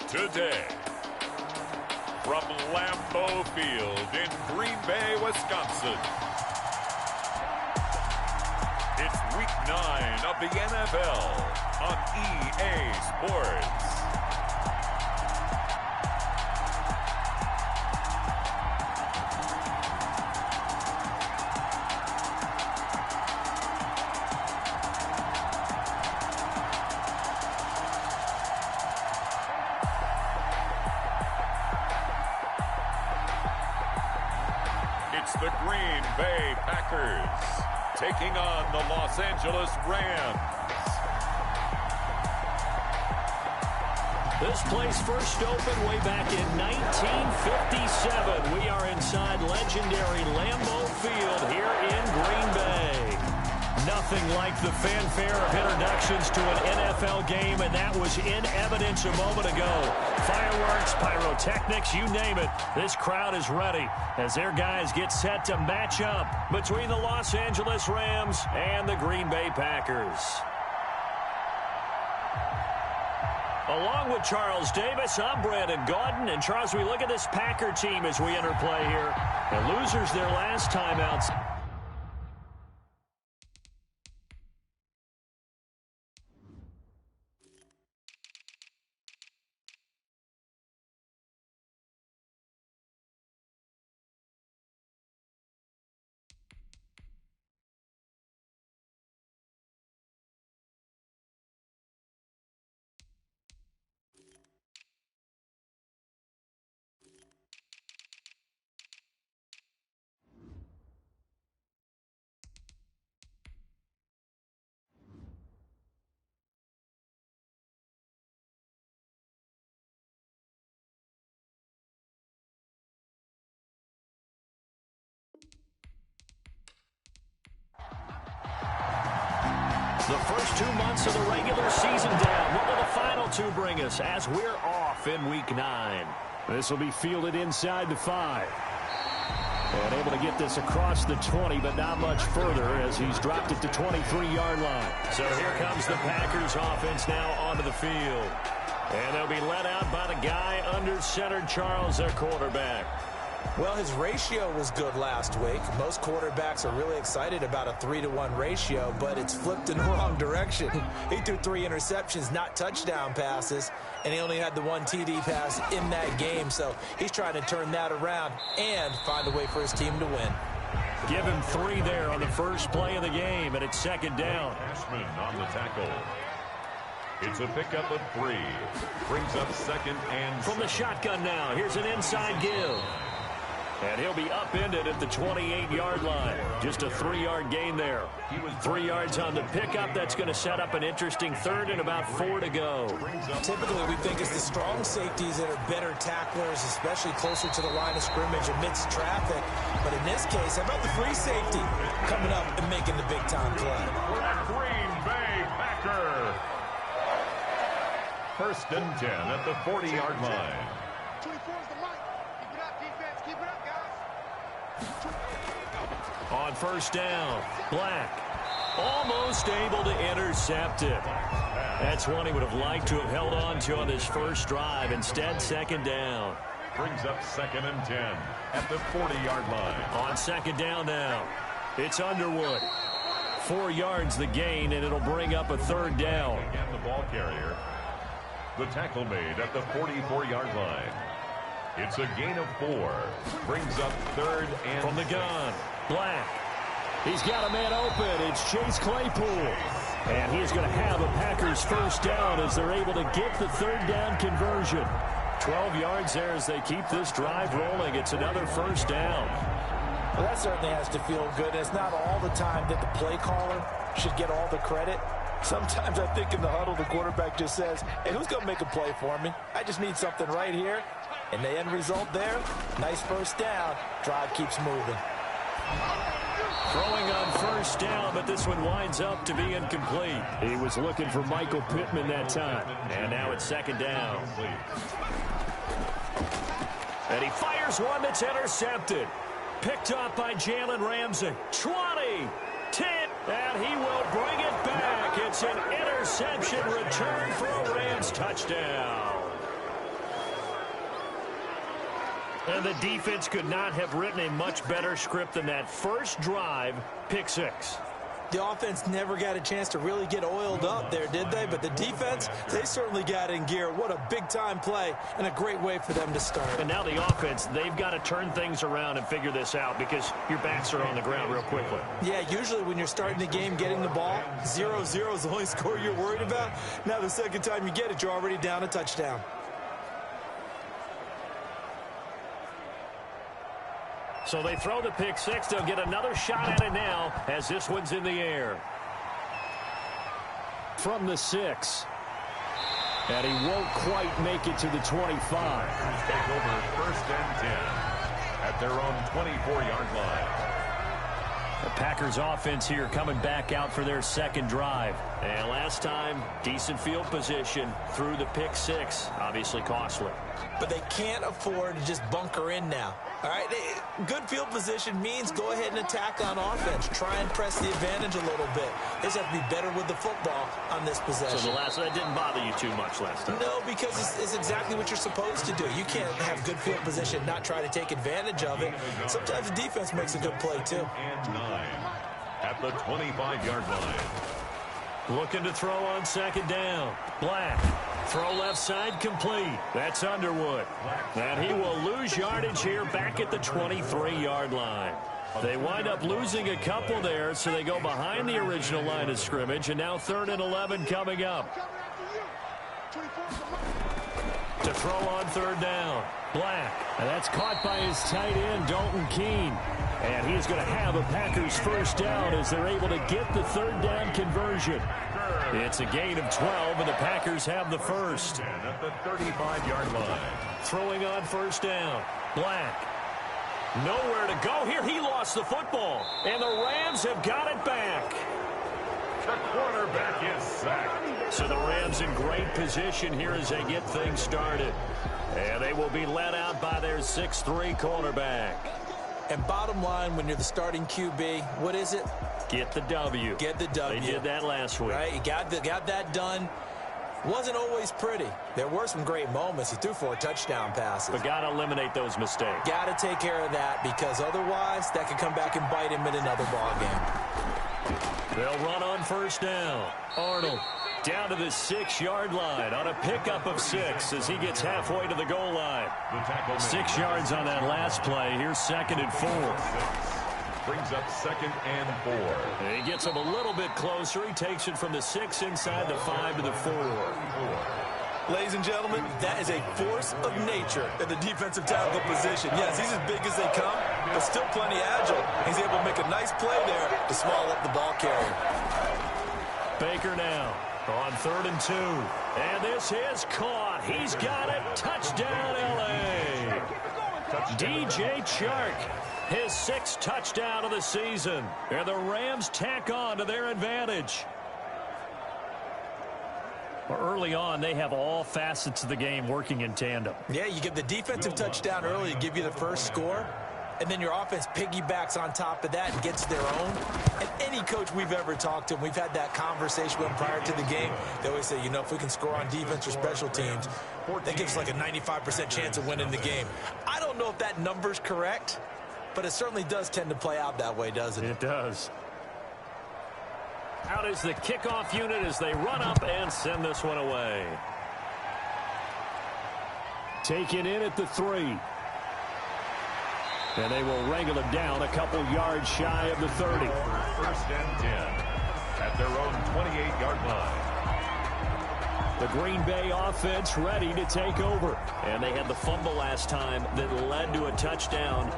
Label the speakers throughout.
Speaker 1: today. From Lambeau Field in Green Bay, Wisconsin. It's Week 9 of the NFL on EA Sports. It's the Green Bay Packers taking on the Los Angeles Rams.
Speaker 2: This place first opened way back in 1957. We are inside legendary Lambeau Field here in Green Bay. Nothing like the fanfare of introductions to an NFL game, and that was in evidence a moment ago. Fireworks, pyrotechnics, you name it. This crowd is ready as their guys get set to match up between the Los Angeles Rams and the Green Bay Packers. Along with Charles Davis, I'm Brandon Gaudin. And Charles, we look at this Packer team as we enter play here. The losers their last time out. The first 2 months of the regular season down. What will the final two bring us as we're off in Week 9? This will be fielded inside the 5. And able to get this across the 20, but not much further as he's dropped it to 23-yard line. So here comes the Packers offense now onto the field. And they'll be led out by the guy under center, Charles, their quarterback.
Speaker 3: Well, his ratio was good last week. Most quarterbacks are really excited about a 3-to-1 ratio, but it's flipped in the wrong direction. He threw 3 interceptions, not touchdown passes, and he only had the 1 TD pass in that game. So he's trying to turn that around and find a way for his team to win.
Speaker 2: Give him 3 there on the first play of the game, and it's second down.
Speaker 1: Ashman on the tackle. It's a pickup of 3. Brings up second and
Speaker 2: from the shotgun now. Here's an inside give. And he'll be upended at the 28-yard line. Just a 3-yard gain there. 3 yards on the pickup. That's going to set up an interesting third and about 4 to go.
Speaker 3: Typically, we think it's the strong safeties that are better tacklers, especially closer to the line of scrimmage amidst traffic. But in this case, how about the free safety coming up and making the big-time play?
Speaker 1: Green Bay Packer. First and 10 at the 40-yard line.
Speaker 2: On first down, Black almost able to intercept it. That's one he would have liked to have held on to on his first drive. Instead, second down.
Speaker 1: Brings up second and 10 at the 40-yard line.
Speaker 2: On second down now, it's Underwood. 4 yards the gain, and it'll bring up a third down.
Speaker 1: Again, the ball carrier. The tackle made at the 44-yard line. It's a gain of 4. Brings up third and
Speaker 2: from the gun. Black. He's got a man open. It's Chase Claypool. And he's going to have a Packers first down as they're able to get the third down conversion. 12 yards there as they keep this drive rolling. It's another first down.
Speaker 3: Well, that certainly has to feel good. It's not all the time that the play caller should get all the credit. Sometimes I think in the huddle, the quarterback just says, hey, who's going to make a play for me? I just need something right here. And the end result there, nice first down. Drive keeps moving.
Speaker 2: Throwing on first down, but this one winds up to be incomplete. He was looking for Michael Pittman that time. And now it's second down. And he fires one that's intercepted. Picked up by Jalen Ramsey. 20, 10, and he will bring it back. It's an interception return for a Rams touchdown. And the defense could not have written a much better script than that first drive, pick six.
Speaker 3: The offense never got a chance to really get oiled up there, did they? But the defense, they certainly got in gear. What a big-time play and a great way for them to start.
Speaker 2: And now the offense, they've got to turn things around and figure this out because your backs are on the ground real quickly.
Speaker 3: Yeah, usually when you're starting the game, getting the ball, 0-0 is the only score you're worried about. Now the second time you get it, you're already down a touchdown.
Speaker 2: So they throw the pick six. They'll get another shot at it now as this one's in the air. From the 6. And he won't quite make it to the 25.
Speaker 1: Take over first and 10 at their own 24-yard line.
Speaker 2: The Packers offense here coming back out for their second drive. And last time, decent field position through the pick six. Obviously costly.
Speaker 3: But they can't afford to just bunker in now. All right, good field position means go ahead and attack on offense. Try and press the advantage a little bit. They just have to be better with the football on this possession.
Speaker 2: So that didn't bother you too much last time?
Speaker 3: No, because it's exactly what you're supposed to do. You can't have good field position, not try to take advantage of it. Sometimes the defense makes a good play, too.
Speaker 1: And 9 at the 25-yard line.
Speaker 2: Looking to throw on second down. Black. Throw left side complete. That's Underwood. And he will lose yardage here back at the 23-yard line. They wind up losing a couple there, so they go behind the original line of scrimmage, and now 3rd and 11 coming up. To throw on third down. Black. And that's caught by his tight end, Dalton Keene. And he's going to have a Packers first down as they're able to get the third down conversion. It's a gain of 12, and the Packers have the first.
Speaker 1: At the 35-yard line.
Speaker 2: Throwing on first down. Black. Nowhere to go here. He lost the football, and the Rams have got it back.
Speaker 1: The quarterback is sacked.
Speaker 2: So the Rams in great position here as they get things started. And they will be led out by their 6'3" quarterback.
Speaker 3: And bottom line, when you're the starting QB, what is it?
Speaker 2: Get the W.
Speaker 3: Get the W.
Speaker 2: They did that last week.
Speaker 3: Right, you got that done. Wasn't always pretty. There were some great moments. He threw 4 touchdown passes.
Speaker 2: But got to eliminate those mistakes.
Speaker 3: Got to take care of that because otherwise that could come back and bite him in another ball game.
Speaker 2: They'll run on first down. Arnold down to the 6-yard line on a pickup of 6 as he gets halfway to the goal line. 6 yards on that last play. Here's 2nd and 4.
Speaker 1: Brings up 2nd and 4.
Speaker 2: And he gets him a little bit closer. He takes it from the 6 inside the 5 to the 4.
Speaker 3: Ladies and gentlemen, that is a force of nature in the defensive tackle position. Yes, he's as big as they come, but still plenty agile. He's able to make a nice play there to swallow up the ball carrier. Baker now on 3rd and 2. And this is caught. He's got it. Touchdown, L.A. DJ Chark. His 6th touchdown of the season. And the Rams tack on to their advantage. Early on, they have all facets of the game working in tandem. Yeah, you get the defensive touchdown early to give you the first score. And then your offense piggybacks on top of that and gets their own. And any coach we've ever talked to, we've had that conversation with them prior to the game. They always say, you know, if we can score on defense or special teams, that gives us like a 95% chance of winning the game. I don't know if that number's correct, but it certainly does tend to play out that way, doesn't it? It does. Out is the kickoff unit as they run up and send this one away. Taken in at the 3. And they will wrangle him down a couple yards shy of the 30.
Speaker 1: 1st and 10 at their own 28-yard line.
Speaker 2: The Green Bay offense ready to take over. And they had the fumble last time that led to a touchdown.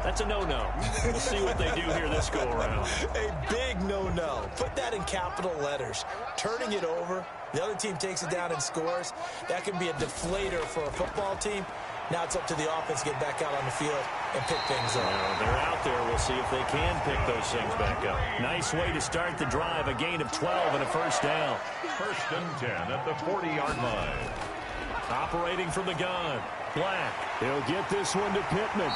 Speaker 2: That's a no-no. We'll see what they do here this go-around. A big no-no. Put that in capital letters. Turning it over, the other team takes it down and scores. That can be a deflator for a football team. Now it's up to the offense to get back out on the field and pick things up. Well, they're out there. We'll see if they can pick those things back up. Nice way to start the drive. A gain of 12 and a first down.
Speaker 1: 1st and 10 at the 40-yard line.
Speaker 2: Operating from the gun. Black. He'll get this one to Pittman.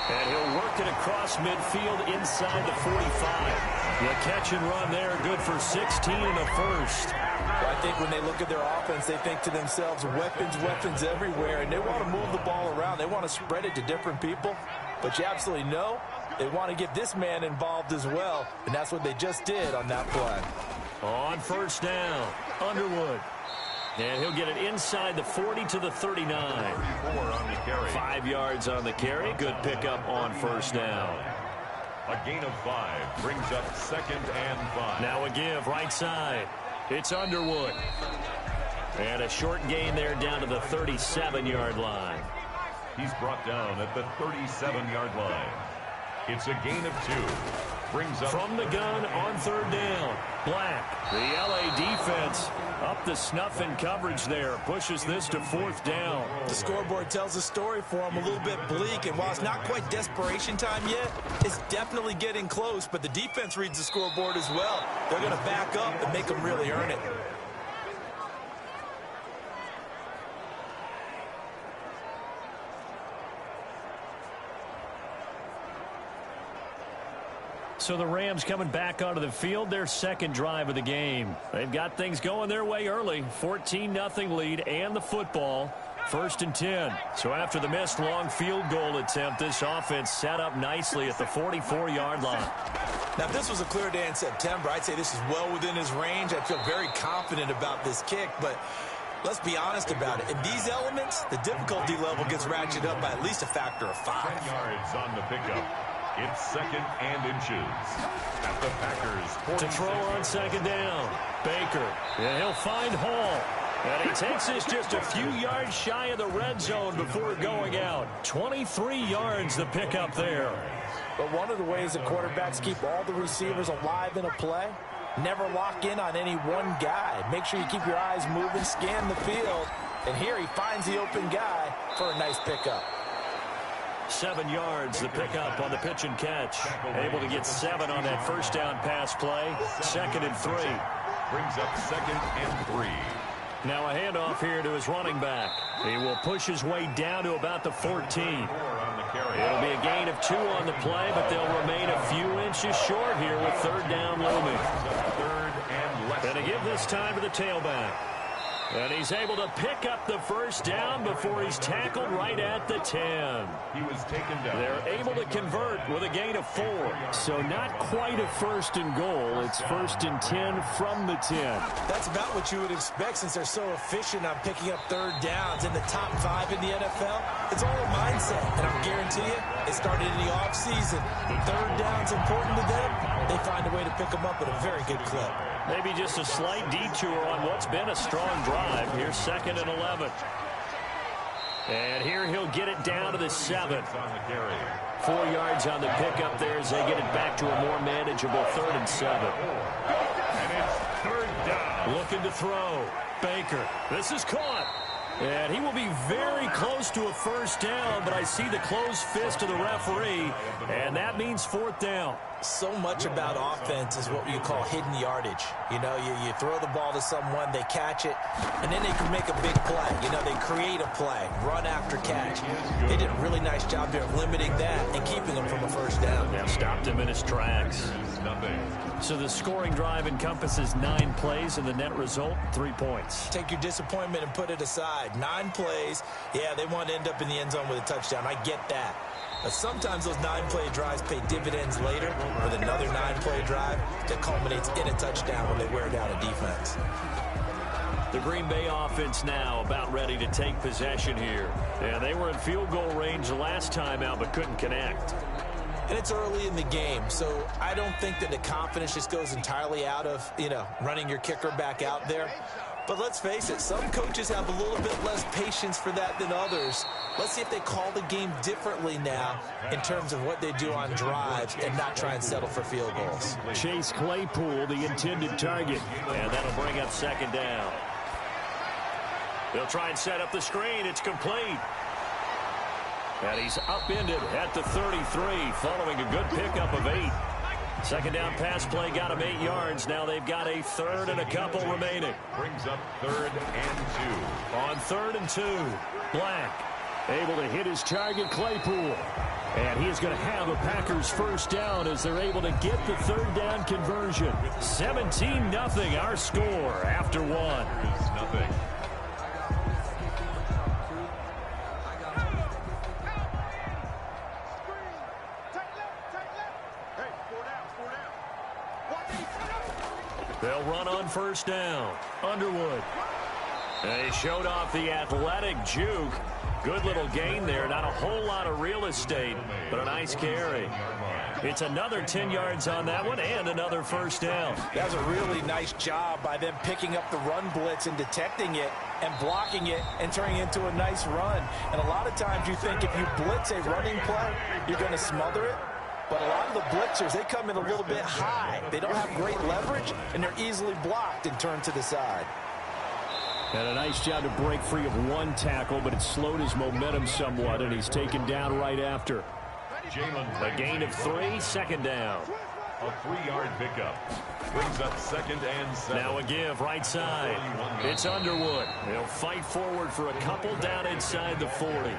Speaker 2: And he'll work it across midfield inside the 45. The catch and run there, good for 16 and a first.
Speaker 3: Well, I think when they look at their offense, they think to themselves, weapons everywhere, and they want to move the ball around. They want to spread it to different people. But you absolutely know they want to get this man involved as well, and that's what they just did on that play.
Speaker 2: On first down, Underwood. And he'll get it inside the 40 to the 39. 5 yards on the carry. Good pickup on first down.
Speaker 1: A gain of 5 brings up 2nd and 5.
Speaker 2: Now a give right side. It's Underwood. And a short gain there down to the 37-yard line.
Speaker 1: He's brought down at the 37-yard line. It's a gain of 2. Brings up
Speaker 2: from the gun on third down. Black, the LA defense up the snuff in coverage there. Pushes this to 4th down.
Speaker 3: The scoreboard tells a story for him, a little bit bleak. And while it's not quite desperation time yet, it's definitely getting close. But the defense reads the scoreboard as well. They're going to back up and make them really earn it.
Speaker 2: So the Rams coming back onto the field, their second drive of the game. They've got things going their way early. 14-0 lead and the football. 1st and 10. So after the missed long field goal attempt, this offense set up nicely at the 44-yard line.
Speaker 3: Now, if this was a clear day in September, I'd say this is well within his range. I feel very confident about this kick, but let's be honest about it. In these elements, the difficulty level gets ratcheted up by at least a factor of 5.
Speaker 1: 10 yards on the pickup. It's 2nd and inches. At the Packers.
Speaker 2: To throw on 2nd down. Baker. And he'll find Hall. And he takes this just a few yards shy of the red zone before going out. 23 yards the pickup there.
Speaker 3: But one of the ways that quarterbacks keep all the receivers alive in a play, never lock in on any one guy. Make sure you keep your eyes moving, scan the field. And here he finds the open guy for a nice pickup.
Speaker 2: 7 yards, the pickup on the pitch and catch. Able to get 7 on that first down pass play. 2nd and 3.
Speaker 1: Brings up 2nd and 3.
Speaker 2: Now a handoff here to his running back. He will push his way down to about the 14. It'll be a gain of 2 on the play, but they'll remain a few inches short here with 3rd down looming.
Speaker 1: 3rd and less.
Speaker 2: And to give this time to the tailback. And he's able to pick up the first down before he's tackled right at the 10.
Speaker 1: He was taken down.
Speaker 2: They're able to convert with a gain of 4. So not quite a 1st and goal. It's 1st and 10 from the 10.
Speaker 3: That's about what you would expect since they're so efficient on picking up 3rd downs in the top 5 in the NFL. It's all a mindset, and I guarantee you, it started in the offseason. 3rd down's important to them. They find a way to pick them up at a very good clip.
Speaker 2: Maybe just a slight detour on what's been a strong drive. Here's 2nd and 11. And here he'll get it down to the 7. 4 yards on the pickup there as they get it back to a more manageable 3rd and 7.
Speaker 1: And it's 3rd down.
Speaker 2: Looking to throw. Baker. This is caught. And he will be very close to a first down, but I see the closed fist of the referee, and that means 4th down.
Speaker 3: So much about offense is what you call hidden yardage. You know, you throw the ball to someone, they catch it, and then they can make a big play. You know, they create a play, run after catch. They did a really nice job there of limiting that and keeping him from a first down.
Speaker 2: Yeah, stopped him in his tracks. So the scoring drive encompasses 9 plays, and the net result, 3 points.
Speaker 3: Take your disappointment and put it aside. 9 plays, yeah, they want to end up in the end zone with a touchdown. I get that. But sometimes those 9-play drives pay dividends later with another 9-play drive that culminates in a touchdown when they wear down a defense.
Speaker 2: The Green Bay offense now about ready to take possession here. And they were in field goal range the last time out but couldn't connect.
Speaker 3: And it's early in the game, so I don't think that the confidence just goes entirely out of, running your kicker back out there. But let's face it, some coaches have a little bit less patience for that than others. Let's see if they call the game differently now in terms of what they do on drives and not try and settle for field goals.
Speaker 2: Chase Claypool, the intended target, and that'll bring up 2nd down. They'll try and set up the screen. It's complete. And he's upended at the 33 following a good pickup of 8. 2nd down pass play got him 8 yards. Now they've got a 3rd and a couple remaining.
Speaker 1: Brings up 3rd and 2.
Speaker 2: On 3rd and 2, Black. Able to hit his target, Claypool. And he is going to have a Packers first down as they're able to get the third down conversion. 17-0 our score after one.
Speaker 1: Nothing.
Speaker 2: They'll run on first down. Underwood. They showed off the athletic juke. Good little gain there. Not a whole lot of real estate, but a nice carry. It's another 10 yards on that one and another first down.
Speaker 3: That was a really nice job by them picking up the run blitz and detecting it and blocking it and turning it into a nice run. And a lot of times you think if you blitz a running play, you're going to smother it. But a lot of the blitzers, they come in a little bit high. They don't have great leverage, and they're easily blocked and turned to the side.
Speaker 2: And a nice job to break free of one tackle, but it slowed his momentum somewhat, and he's taken down right after. A gain of 3, second down.
Speaker 1: A 3-yard pickup. Brings up 2nd and 7.
Speaker 2: Now a give right side. It's Underwood. They'll fight forward for a couple down inside the 40.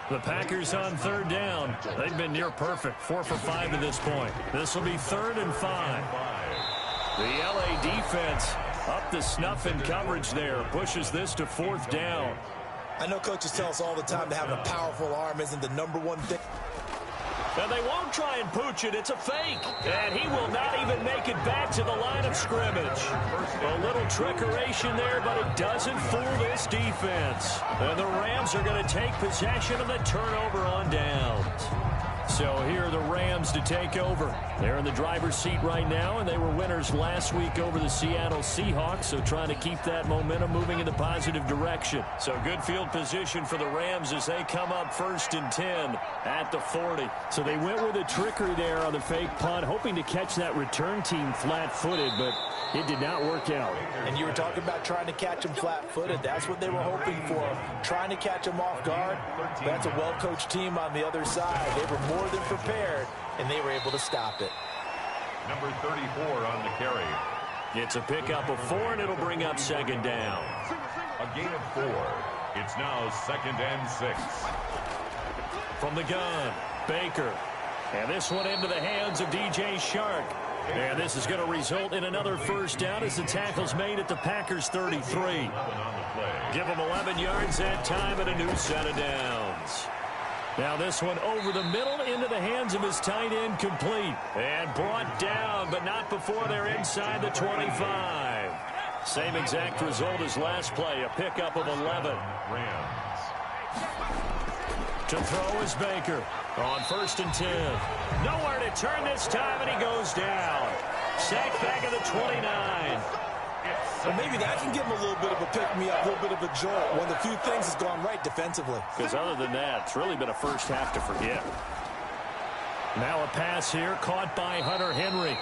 Speaker 2: The Packers on third down. They've been near perfect. 4 for 5 to this point. This will be 3rd and 5. The LA defense up to snuff in coverage there. Pushes this to 4th down.
Speaker 3: I know coaches tell us all the time that having a powerful arm isn't the #1 thing.
Speaker 2: And they won't try and pooch it. It's a fake. And he will not even make it back to the line of scrimmage. A little trickeration there, but it doesn't fool this defense. And the Rams are going to take possession of the turnover on downs. So here are the Rams to take over. They're in the driver's seat right now, and they were winners last week over the Seattle Seahawks, so trying to keep that momentum moving in the positive direction. So good field position for the Rams as they come up 1st and 10 at the 40. So they went with a trickery there on the fake punt, hoping to catch that return team flat-footed, but it did not work out.
Speaker 3: And you were talking about trying to catch them flat-footed. That's what they were hoping for, trying to catch them off guard. But that's a well-coached team on the other side. They were more than prepared, and they were able to stop it.
Speaker 1: Number 34 on the carry.
Speaker 2: It's a pickup of 4, and it'll bring up 2nd down.
Speaker 1: A gain of 4. It's now 2nd and 6.
Speaker 2: From the gun, Baker. And this one into the hands of DJ Shark. And this is going to result in another first down as the tackle's made at the Packers 33. Give them 11 yards that time and a new set of downs. Now this one over the middle into the hands of his tight end, complete. And brought down, but not before they're inside the 25. Same exact result as last play, a pickup of 11.
Speaker 1: Rams.
Speaker 2: To throw is Baker on 1st and 10. Nowhere to turn this time, and he goes down. Sacked back at the 29.
Speaker 3: Well, maybe that can give him a little bit of a pick-me-up, a little bit of a jolt. One of the few things that's gone right defensively.
Speaker 2: Because other than that, it's really been a first half to forget. Now a pass here, caught by Hunter Henry.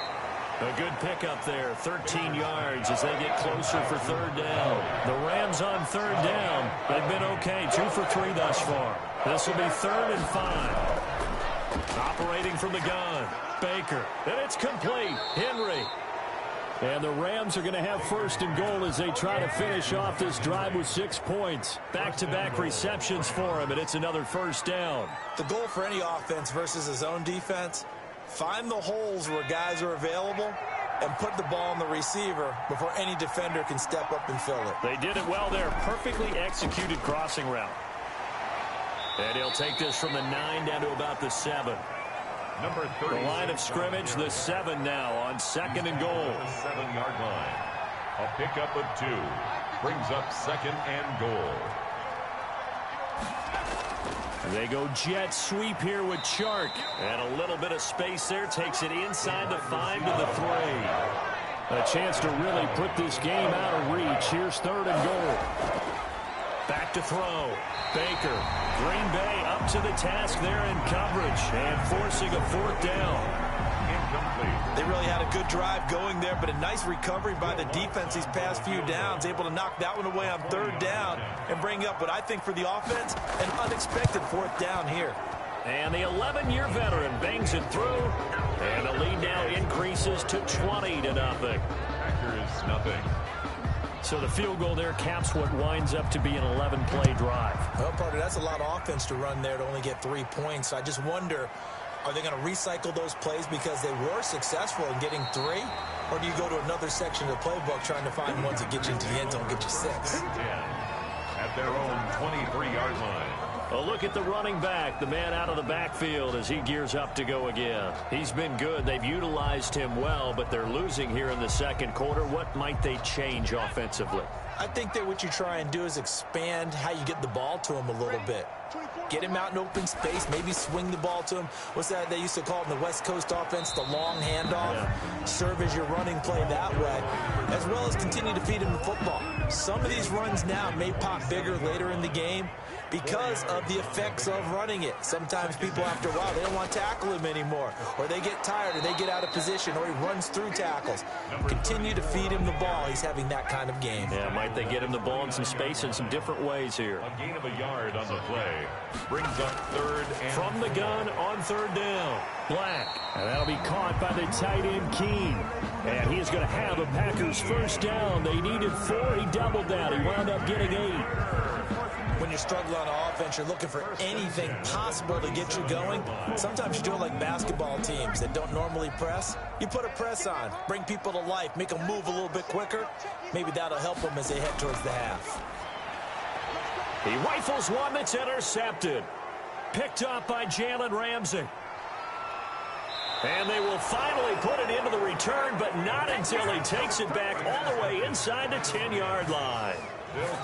Speaker 2: A good pickup there, 13 yards as they get closer for 3rd down. The Rams on 3rd down. They've been okay, 2 for 3 thus far. This will be 3rd and 5. Operating from the gun, Baker. And it's complete, Henry. And the Rams are going to have 1st and goal as they try to finish off this drive with 6 points. Back-to-back receptions for him, and it's another first down.
Speaker 3: The goal for any offense versus a zone defense, find the holes where guys are available and put the ball on the receiver before any defender can step up and fill it.
Speaker 2: They did it well there. Perfectly executed crossing route. And he'll take this from the 9 down to about the 7.
Speaker 1: Number 30.
Speaker 2: The line of scrimmage, the 7 now on 2nd and goal.
Speaker 1: The 7-yard line. A pickup of 2. Brings up 2nd and goal.
Speaker 2: They go jet sweep here with Chark. And a little bit of space there. Takes it inside the 5 to the 3. A chance to really put this game out of reach. Here's 3rd and goal. Back to throw. Baker. Green Bay up to the task there in coverage and forcing a 4th down.
Speaker 1: Incomplete.
Speaker 3: They really had a good drive going there, but a nice recovery by the defense these past few downs, able to knock that one away on 3rd down and bring up what I think for the offense, an unexpected 4th down here.
Speaker 2: And the 11-year veteran bangs it through, and the lead now increases to 20-0.
Speaker 1: Packers nothing.
Speaker 2: So the field goal there caps what winds up to be an 11-play drive.
Speaker 3: Well, partner, that's a lot of offense to run there to only get 3 points. I just wonder, are they going to recycle those plays because they were successful in getting 3? Or do you go to another section of the playbook trying to find ones that get you into the end zone, get you 6?
Speaker 1: At their own 23-yard line.
Speaker 2: A look at the running back, the man out of the backfield as he gears up to go again. He's been good. They've utilized him well, but they're losing here in the second quarter. What might they change offensively?
Speaker 3: I think that what you try and do is expand how you get the ball to him a little bit. Get him out in open space, maybe swing the ball to him. What's that they used to call it in the West Coast offense, the long handoff? Yeah. Serve as your running play that way, as well as continue to feed him the football. Some of these runs now may pop bigger later in the game because of the effects of running it. Sometimes people, after a while, they don't want to tackle him anymore, or they get tired, or they get out of position, or he runs through tackles. Continue to feed him the ball. He's having that kind of game.
Speaker 2: Yeah, might they get him the ball in some space in some different ways here.
Speaker 1: A gain of a yard on the play brings up 3rd and
Speaker 2: from the gun on 3rd down. Black, and that'll be caught by the tight end Keene. And he is going to have a Packers first down. They needed 4. He doubled that. He wound up getting 8.
Speaker 3: When you're struggling on offense, you're looking for anything possible to get you going. Sometimes you do it like basketball teams that don't normally press. You put a press on, bring people to life, make them move a little bit quicker. Maybe that'll help them as they head towards the half.
Speaker 2: He rifles one that's intercepted. Picked up by Jalen Ramsey. And they will finally put it into the return, but not until he takes it back all the way inside the 10-yard line.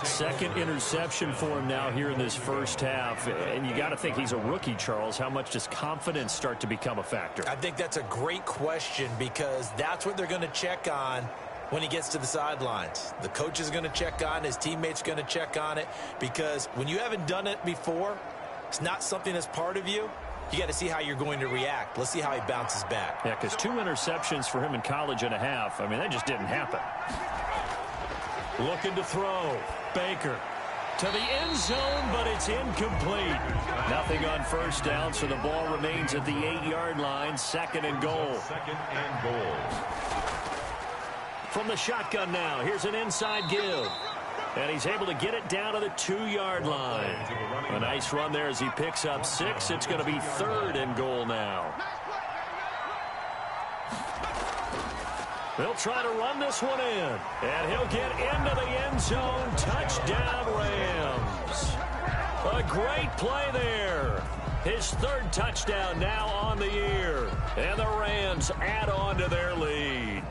Speaker 2: Second interception for him now here in this first half. And you got to think he's a rookie, Charles. How much does confidence start to become a factor?
Speaker 3: I think that's a great question because that's what they're going to check on when he gets to the sidelines. The coach is going to check on, his teammates are going to check on it, because when you haven't done it before, it's not something that's part of you. You got to see how you're going to react. Let's see how he bounces back.
Speaker 2: Yeah, because 2 interceptions for him in college and a half. I mean, that just didn't happen. Looking to throw. Baker to the end zone, but it's incomplete. Nothing on first down, so the ball remains at the 8-yard line. 2nd and goal.
Speaker 1: 2nd and goal.
Speaker 2: From the shotgun now, here's an inside give. And he's able to get it down to the 2-yard line. A nice run there as he picks up 6. It's going to be 3rd and goal now. They'll try to run this one in. And he'll get into the end zone. Touchdown, Rams. A great play there. His 3rd touchdown now on the year. And the Rams add on to their lead.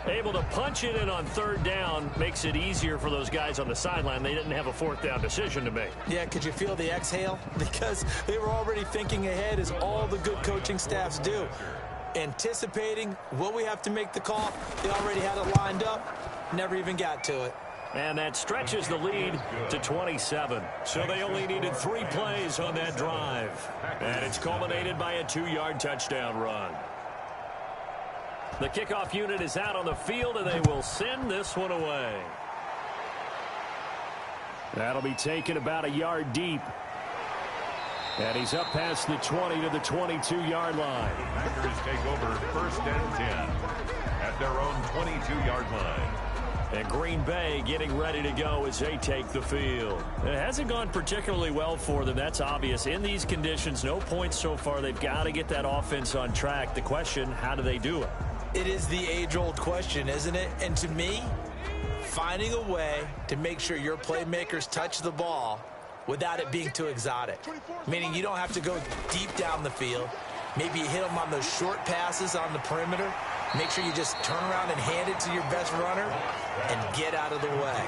Speaker 2: Able to punch it in on 3rd down makes it easier for those guys on the sideline. They didn't have a 4th down decision to make.
Speaker 3: Yeah, could you feel the exhale? Because they were already thinking ahead, as all the good coaching staffs do. Anticipating, will we have to make the call? They already had it lined up, never even got to it.
Speaker 2: And that stretches the lead to 27. So they only needed 3 plays on that drive. And it's culminated by a 2-yard touchdown run. The kickoff unit is out on the field, and they will send this one away. That'll be taken about a yard deep. And he's up past the 20 to the 22-yard line.
Speaker 1: Packers take over 1st and 10 at their own 22-yard line.
Speaker 2: And Green Bay getting ready to go as they take the field. It hasn't gone particularly well for them. That's obvious. In these conditions, no points so far. They've got to get that offense on track. The question, how do they do it?
Speaker 3: It is the age-old question, isn't it? And to me, finding a way to make sure your playmakers touch the ball without it being too exotic. Meaning you don't have to go deep down the field. Maybe you hit them on those short passes on the perimeter. Make sure you just turn around and hand it to your best runner and get out of the way.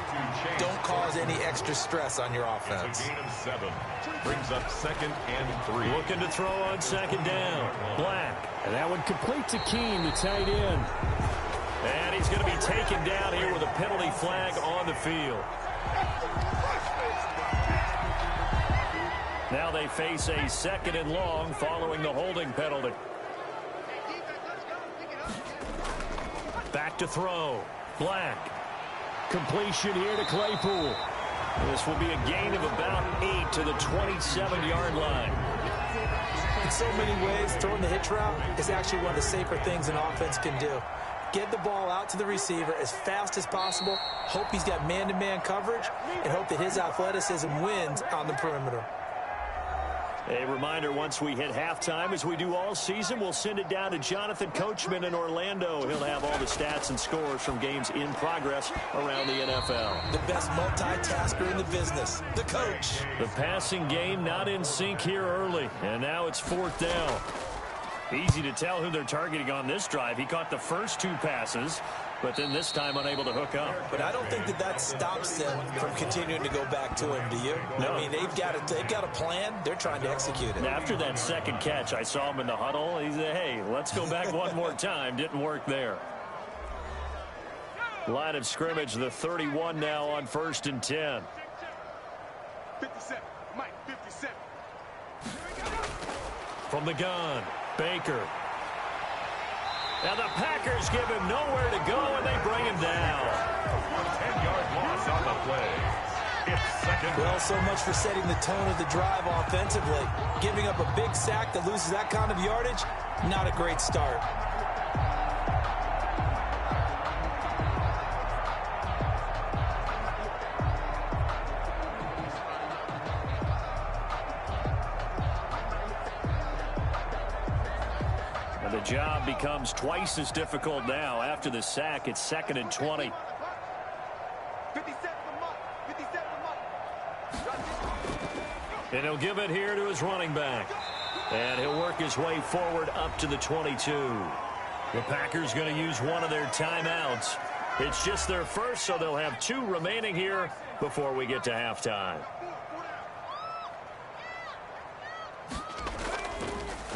Speaker 3: Don't cause any extra stress on your offense.
Speaker 1: It's a gain of 7. Brings up 2nd and 3.
Speaker 2: Looking to throw on 2nd down. Black. And that one complete to Keene, the tight end. And he's going to be taken down here with a penalty flag on the field. Now they face a 2nd and long following the holding penalty. Back to throw. Black. Completion here to Claypool. This will be a gain of about 8 to the 27-yard line.
Speaker 3: In so many ways, throwing the hitch route is actually one of the safer things an offense can do. get the ball out to the receiver as fast as possible, hope he's got man-to-man coverage, and hope that his athleticism wins on the perimeter.
Speaker 2: A reminder, once we hit halftime, as we do all season, we'll send it down to Jonathan Coachman in Orlando. He'll have all the stats and scores from games in progress around the NFL.
Speaker 3: The best multitasker in the business, the coach.
Speaker 2: The passing game not in sync here early, and now it's 4th down. Easy to tell who they're targeting on this drive. He caught the first 2 passes, but then this time unable to hook up.
Speaker 3: But I don't think that stops them from continuing to go back to him, do you?
Speaker 2: No.
Speaker 3: I mean, they've got a plan. They're trying to execute it.
Speaker 2: After that second catch, I saw him in the huddle. He said, hey, let's go back one more time. Didn't work there. Line of scrimmage, the 31 now on 1st and 10.
Speaker 4: 57, Mike, 57.
Speaker 2: From the gun, Baker. Now the Packers give him nowhere to go, and they bring him down.
Speaker 1: 10-yard loss on the play. It's second.
Speaker 3: Well, so much for setting the tone of the drive offensively. Giving up a big sack that loses that kind of yardage, not a great start.
Speaker 2: And the job becomes twice as difficult now. After the sack, it's 2nd and 20.
Speaker 4: 57 for Mike. 57 for Mike.
Speaker 2: And he'll give it here to his running back. And he'll work his way forward up to the 22. The Packers going to use one of their timeouts. It's just their first, so they'll have 2 remaining here before we get to halftime.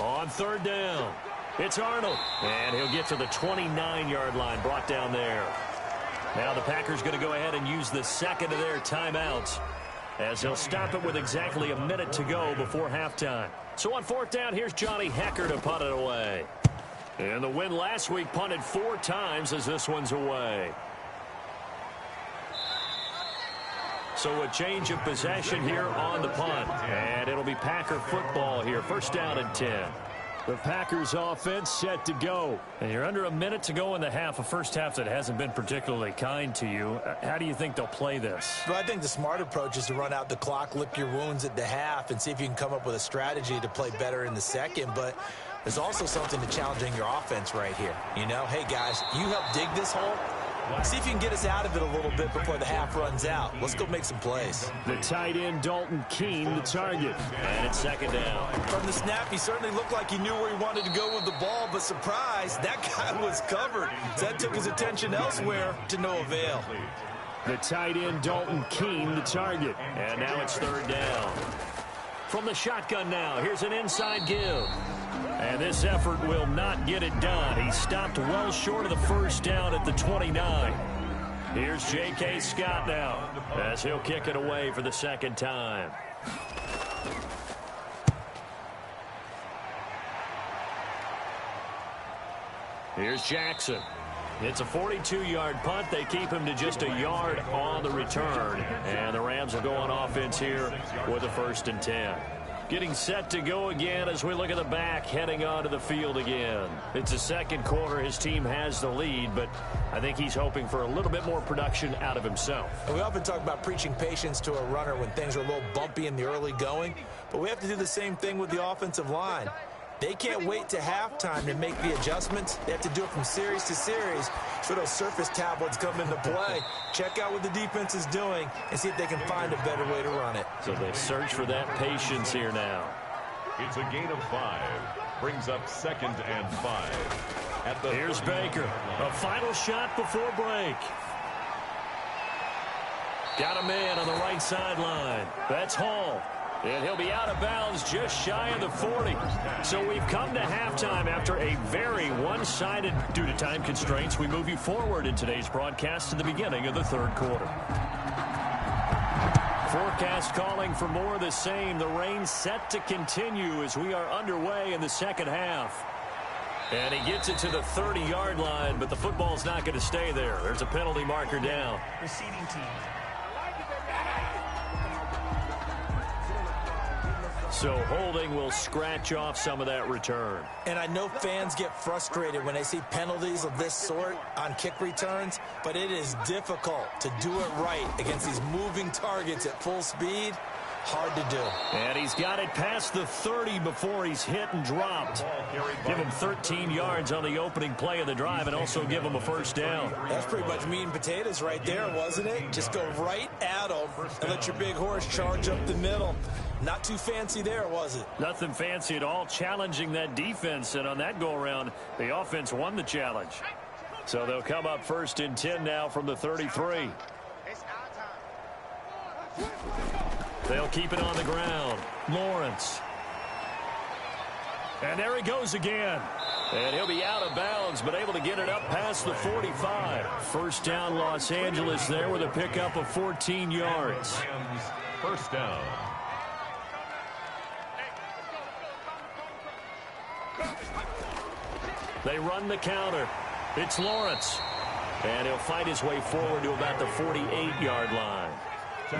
Speaker 2: On 3rd down, it's Arnold. And he'll get to the 29-yard line, brought down there. Now the Packers going to go ahead and use the second of their timeouts, as he'll stop it with exactly a minute to go before halftime. So on 4th down, here's Johnny Hecker to punt it away. And the win last week punted 4 times as this one's away. So a change of possession here on the punt. And it'll be Packer football here. 1st down and 10. The Packers offense set to go. And you're under a minute to go in the half, a first half that hasn't been particularly kind to you. How do you think they'll play this?
Speaker 3: Well, I think the smart approach is to run out the clock, lick your wounds at the half, and see if you can come up with a strategy to play better in the second. But there's also something to challenging your offense right here. You know, hey, guys, you help dig this hole. See if you can get us out of it a little bit before the half runs out. Let's go make some plays.
Speaker 2: The tight end, Dalton Keene, the target. And it's 2nd down.
Speaker 3: From the snap, he certainly looked like he knew where he wanted to go with the ball, but surprise, that guy was covered. So that took his attention elsewhere to no avail.
Speaker 2: The tight end, Dalton Keene, the target. And now it's 3rd down. From the shotgun now, here's an inside give. And this effort will not get it done. He stopped well short of the 1st down at the 29. Here's J.K. Scott now, as he'll kick it away for the 2nd time. Here's Jackson. It's a 42-yard punt. They keep him to just a yard on the return. And the Rams will go on offense here with a 1st and 10. Getting set to go again as we look at the back, heading onto the field again. It's the 2nd quarter. His team has the lead, but I think he's hoping for a little bit more production out of himself.
Speaker 3: We often talk about preaching patience to a runner when things are a little bumpy in the early going, but we have to do the same thing with the offensive line. They can't wait to halftime to make the adjustments. They have to do it from series to series so those surface tablets come into play. Check out what the defense is doing and see if they can find a better way to run it.
Speaker 2: So they search for that patience here now.
Speaker 1: It's a gain of 5. Brings up 2nd and 5.
Speaker 2: Here's Baker. A final shot before break. Got a man on the right sideline. That's Hall. And he'll be out of bounds just shy of the 40. So we've come to halftime after a very one-sided, due to time constraints. We move you forward in today's broadcast to the beginning of the 3rd quarter. Forecast calling for more of the same. The rain set to continue as we are underway in the 2nd half. And he gets it to the 30-yard line, but the football's not going to stay there. There's a penalty marker down.
Speaker 4: Receiving team.
Speaker 2: So holding will scratch off some of that return.
Speaker 3: And I know fans get frustrated when they see penalties of this sort on kick returns, but it is difficult to do it right against these moving targets at full speed. Hard to do.
Speaker 2: And he's got it past the 30 before he's hit and dropped. Give him 13 yards on the opening play of the drive and also give him a first down.
Speaker 3: That's pretty much meat and potatoes right there, wasn't it? Just go right at him and let your big horse charge up the middle. Not too fancy there, was it?
Speaker 2: Nothing fancy at all, challenging that defense. And on that go-around, the offense won the challenge. So they'll come up 1st and 10 now from the 33. They'll keep it on the ground. Lawrence. And there he goes again. And he'll be out of bounds, but able to get it up past the 45. First down, Los Angeles there with a pickup of 14 yards.
Speaker 1: First down.
Speaker 2: They run the counter. It's Lawrence. And he'll fight his way forward to about the 48-yard line.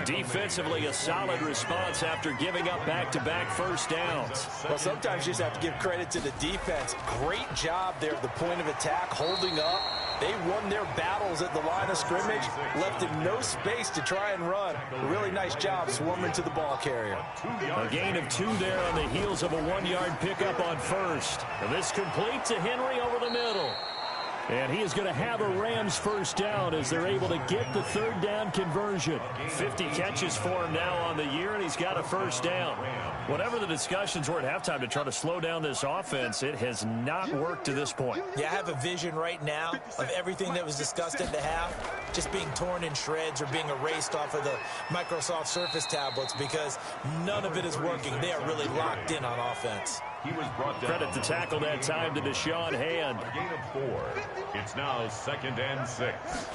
Speaker 2: Defensively, a solid response after giving up back-to-back first downs.
Speaker 3: Well, sometimes you just have to give credit to the defense. Great job there at the point of attack, holding up. They won their battles at the line of scrimmage, left him no space to try and run. Really nice job swarming to the ball carrier.
Speaker 2: A gain of 2 there on the heels of a 1-yard pickup on first. And this complete to Henry over the middle. And he is going to have a Rams first down as they're able to get the 3rd down conversion. 50 catches for him now on the year, and he's got a first down. Whatever the discussions were at halftime to try to slow down this offense, it has not worked to this point.
Speaker 3: Yeah, I have a vision right now of everything that was discussed at the half just being torn in shreds or being erased off of the Microsoft Surface tablets because none of it is working. They are really locked in on offense.
Speaker 1: He was brought down.
Speaker 2: Credit to tackle that time to Deshaun Hand.
Speaker 1: A gain of 4. It's now 2nd and 6.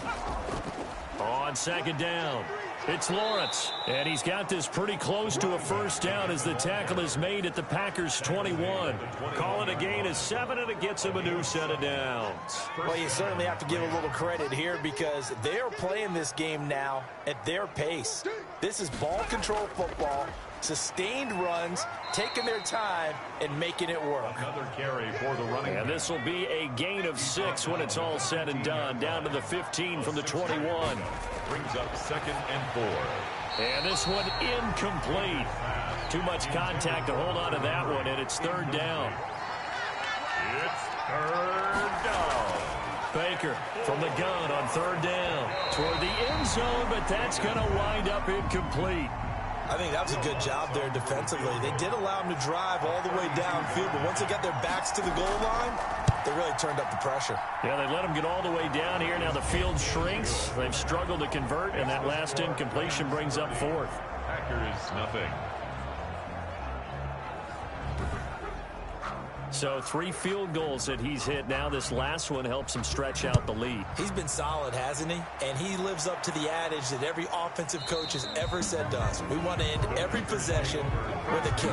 Speaker 2: On 2nd down, it's Lawrence. And he's got this pretty close to a first down as the tackle is made at the Packers' 21. Call it a gain of 7, and it gets him a new set of downs.
Speaker 3: Well, you certainly have to give a little credit here because they are playing this game now at their pace. This is ball control football. Sustained runs, taking their time, and making it work.
Speaker 1: Another carry for the running.
Speaker 2: And this will be a gain of 6 when it's all said and done. Down to the 15 from the 21.
Speaker 1: Brings up 2nd and 4.
Speaker 2: And this one incomplete. Too much contact to hold on to that one, and it's 3rd down.
Speaker 1: It's 3rd down.
Speaker 2: Baker from the gun on 3rd down. Toward the end zone, but that's going to wind up incomplete.
Speaker 3: I think that was a good job there defensively. They did allow them to drive all the way downfield, but once they got their backs to the goal line, they really turned up the pressure.
Speaker 2: Yeah, they let them get all the way down here. Now the field shrinks. They've struggled to convert, and that last incompletion brings up 4th.
Speaker 1: Packers nothing.
Speaker 2: So 3 field goals that he's hit now. This last one helps him stretch out the lead.
Speaker 3: He's been solid, hasn't he? And he lives up to the adage that every offensive coach has ever said to us. We want to end every possession with a kick,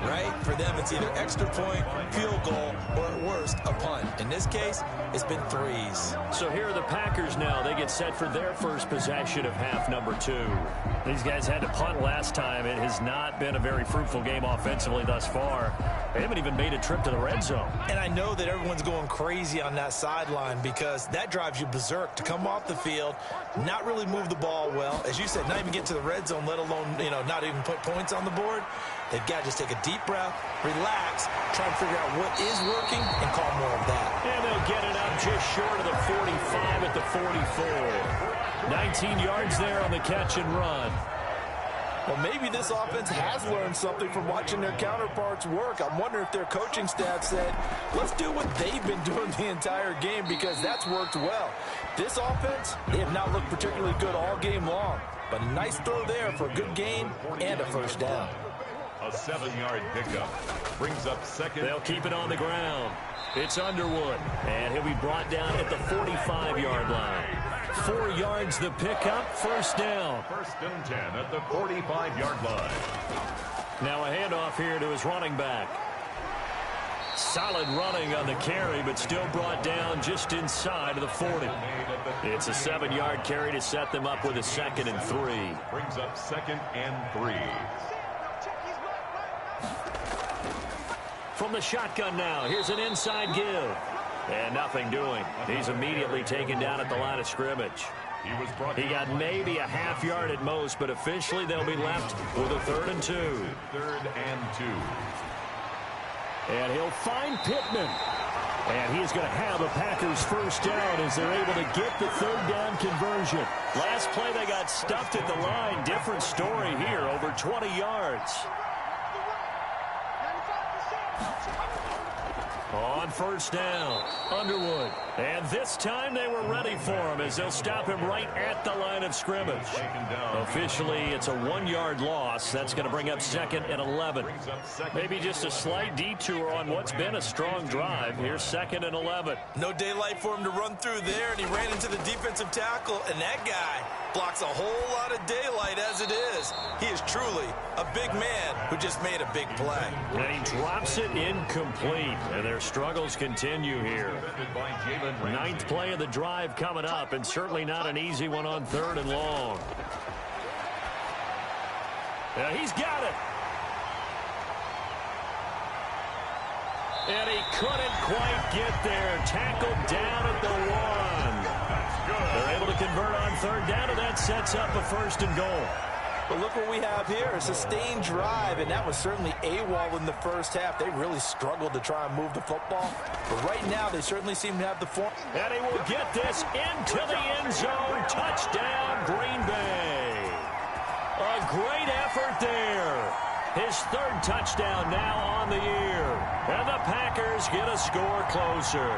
Speaker 3: right? For them, it's either extra point, field goal, or at worst, a punt. In this case, it's been 3s.
Speaker 2: So here are the Packers now. They get set for their first possession of half number 2. These guys had to punt last time. It has not been a very fruitful game offensively thus far. They haven't even made a trip to the red zone.
Speaker 3: And I know that everyone's going crazy on that sideline because that drives you berserk to come off the field, not really move the ball well. As you said, not even get to the red zone, let alone, not even put points on the board. They've got to just take a deep breath, relax, try and figure out what is working, and call more of that.
Speaker 2: And they'll get it up just short of the 45 at the 44. 19 yards there on the catch and run.
Speaker 3: Well, maybe this offense has learned something from watching their counterparts work. I'm wondering if their coaching staff said, let's do what they've been doing the entire game because that's worked well. This offense, they have not looked particularly good all game long. But a nice throw there for a good gain and a first down.
Speaker 1: A 7-yard pickup. Brings up 2nd.
Speaker 2: They'll keep it on the ground. It's Underwood. And he'll be brought down at the 45-yard line. 4 yards the pickup, first down.
Speaker 1: 1st and 10 at the 45-yard line.
Speaker 2: Now a handoff here to his running back. Solid running on the carry, but still brought down just inside of the 40. It's a 7-yard carry to set them up with a 2nd and 3.
Speaker 1: Brings up 2nd and 3.
Speaker 2: From the shotgun now, here's an inside give. And nothing doing. He's immediately taken down at the line of scrimmage. He got maybe a half yard at most, but officially they'll be left with a 3rd and 2.
Speaker 1: 3rd and 2.
Speaker 2: And he'll find Pittman. And he's going to have a Packers first down as they're able to get the 3rd down conversion. Last play they got stuffed at the line. Different story here, over 20 yards. On first down, Underwood. And this time they were ready for him as they'll stop him right at the line of scrimmage. Officially, it's a 1-yard loss. That's going to bring up 2nd and 11. Maybe just a slight detour on what's been a strong drive. Here's 2nd and 11.
Speaker 3: No daylight for him to run through there, and he ran into the defensive tackle, and that guy blocks a whole lot of daylight as it is. He is truly a big man who just made a big play.
Speaker 2: And he drops it incomplete, and their struggles continue here. 9th play of the drive coming up, and certainly not an easy one on 3rd and long. Yeah, he's got it. And he couldn't quite get there. Tackled down at the 1. They're able to convert on 3rd down, and that sets up a 1st and goal.
Speaker 3: But look what we have here, a sustained drive, and that was certainly AWOL in the first half. They really struggled to try and move the football. But right now, they certainly seem to have the form.
Speaker 2: And he will get this into the end zone. Touchdown, Green Bay. A great effort there. His 3rd touchdown now on the year. And the Packers get a score closer.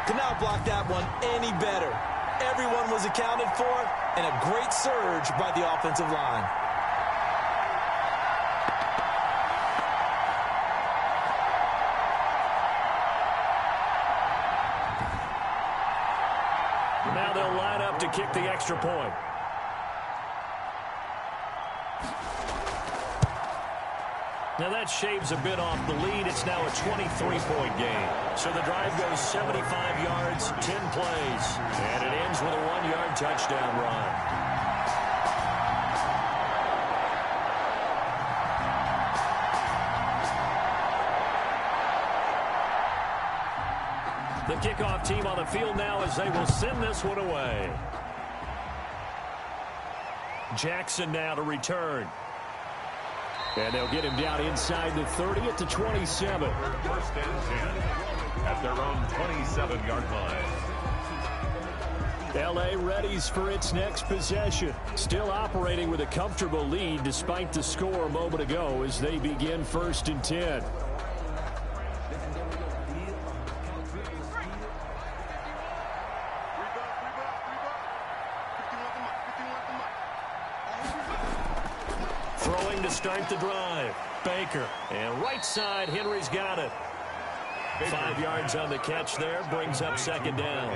Speaker 3: Could not block that one any better. Everyone was accounted for, and a great surge by the offensive line.
Speaker 2: Now they'll line up to kick the extra point. Now that shaves a bit off the lead. It's now a 23-point game. So the drive goes 75 yards, 10 plays. And it ends with a 1-yard touchdown run. The kickoff team on the field now as they will send this one away. Jackson now to return. And they'll get him down inside the 30 at the 27.
Speaker 1: 1st and 10 at their own 27-yard line.
Speaker 2: L.A. readies for its next possession. Still operating with a comfortable lead despite the score a moment ago as they begin 1st and 10. Throwing to start the drive. Baker. And right side, Henry's got it. 5 yards on the catch there. Brings up 2nd down.